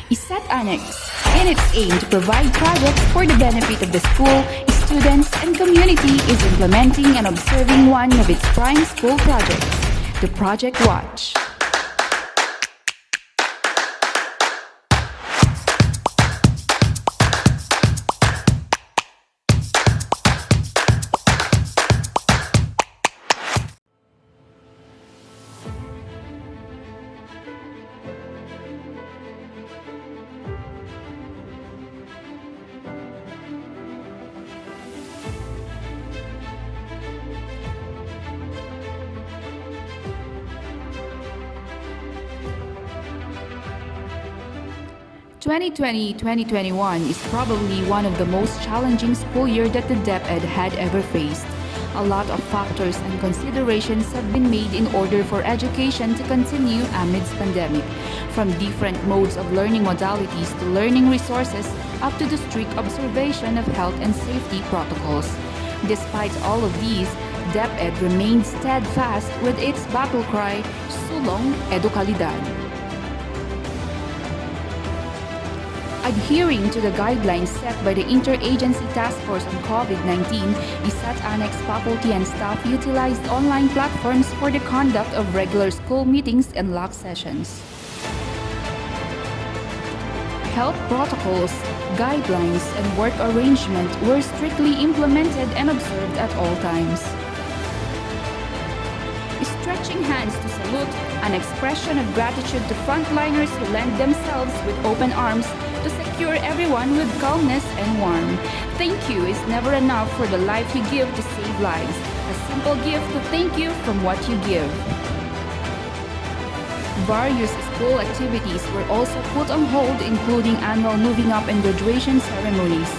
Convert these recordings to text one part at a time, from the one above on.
Isat Annex, in its aim to provide projects for the benefit of the school, students, and community, is implementing and observing one of its prime school projects, the Project Watch. 2020-2021 is probably one of the most challenging school year that the W.A.T had ever faced. A lot of factors and considerations have been made in order for education to continue amidst pandemic, from different modes of learning modalities to learning resources up to the strict observation of health and safety protocols. Despite all of these, W.A.T remained steadfast with its battle cry, Sulong Edukalidad. Adhering to the guidelines set by the Interagency Task Force on COVID-19, Isat Annex faculty and staff utilized online platforms for the conduct of regular school meetings and lock sessions. Health protocols, guidelines, and work arrangement were strictly implemented and observed at all times. Stretching hands to salute, an expression of gratitude to frontliners who lend themselves with open arms to secure everyone with calmness and warmth. Thank you is never enough for the life you give to save lives. A simple gift to thank you from what you give. Various school activities were also put on hold, including annual moving up and graduation ceremonies.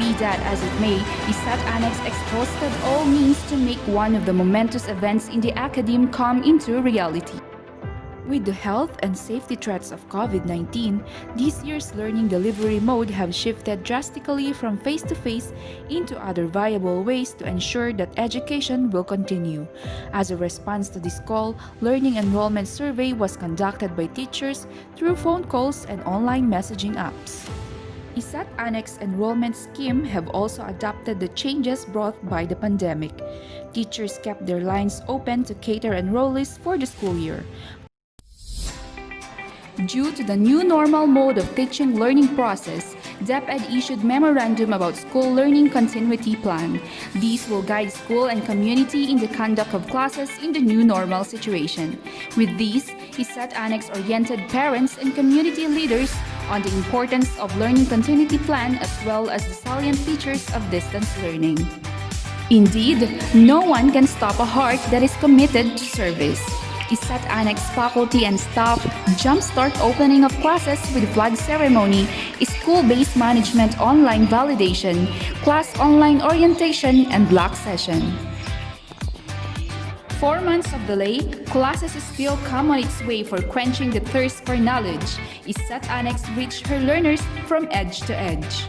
Be that as it may, Isat Annex exhausted all means to make one of the momentous events in the academe come into reality. With the health and safety threats of COVID-19, this year's learning delivery mode have shifted drastically from face-to-face into other viable ways to ensure that education will continue. As a response to this call, learning enrollment survey was conducted by teachers through phone calls and online messaging apps. Isat Annex enrollment scheme have also adopted the changes brought by the pandemic. Teachers kept their lines open to cater enrollees for the school year. Due to the new normal mode of teaching learning process, W.A.T issued memorandum about school learning continuity plan. These will guide school and community in the conduct of classes in the new normal situation. With these, Isat Annex oriented parents and community leaders on the importance of learning continuity plan as well as the salient features of distance learning. Indeed, no one can stop a heart that is committed to service. Isat Annex faculty and staff jumpstart opening of classes with flag ceremony, school-based management online validation, class online orientation, and block session. 4 months of delay, classes still come on its way for quenching the thirst for knowledge. Isat Annex reached her learners from edge to edge.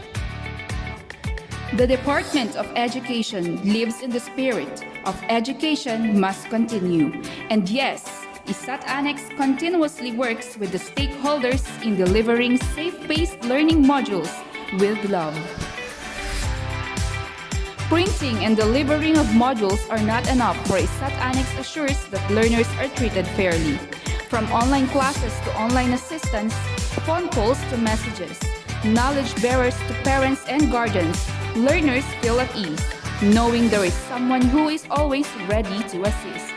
The Department of Education lives in the spirit of education must continue. And yes, Isat Annex continuously works with the stakeholders in delivering safe-paced learning modules with love. Printing and delivering of modules are not enough, for Isat Annex assures that learners are treated fairly. From online classes to online assistance, phone calls to messages, knowledge bearers to parents and guardians, learners feel at ease, knowing there is someone who is always ready to assist.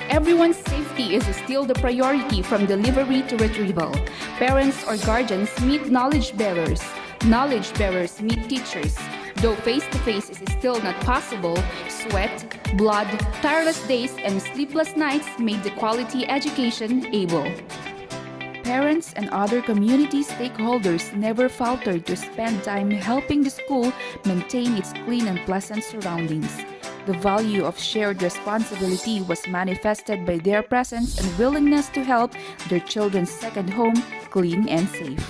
Everyone's safety is still the priority from delivery to retrieval. Parents or guardians meet knowledge bearers. Knowledge bearers meet teachers. Though face-to-face is still not possible, sweat, blood, tireless days, and sleepless nights made the quality education able. Parents and other community stakeholders never faltered to spend time helping the school maintain its clean and pleasant surroundings. The value of shared responsibility was manifested by their presence and willingness to help their children's second home clean and safe.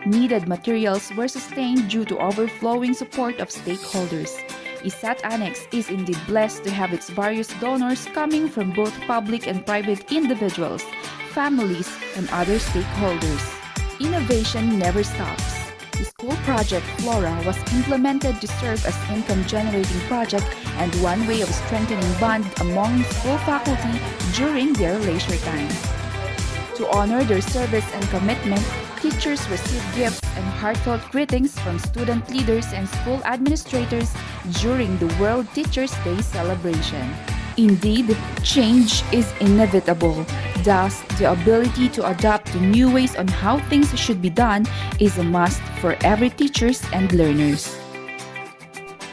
Needed materials were sustained due to overflowing support of stakeholders. Isat Annex is indeed blessed to have its various donors coming from both public and private individuals, families, and other stakeholders. Innovation never stops. The school project Flora was implemented to serve as income-generating project and one way of strengthening bond among school faculty during their leisure time. To honor their service and commitment, teachers received gifts and heartfelt greetings from student leaders and school administrators during the World Teachers' Day celebration. Indeed, change is inevitable. Thus, the ability to adapt to new ways on how things should be done is a must for every teachers and learners.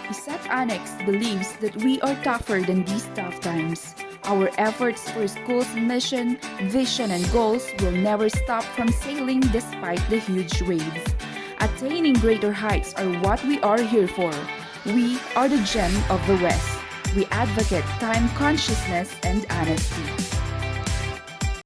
Isat Annex believes that we are tougher than these tough times. Our efforts for school's mission, vision, and goals will never stop from sailing despite the huge waves. Attaining greater heights are what we are here for. We are the gem of the West. We advocate time consciousness and honesty.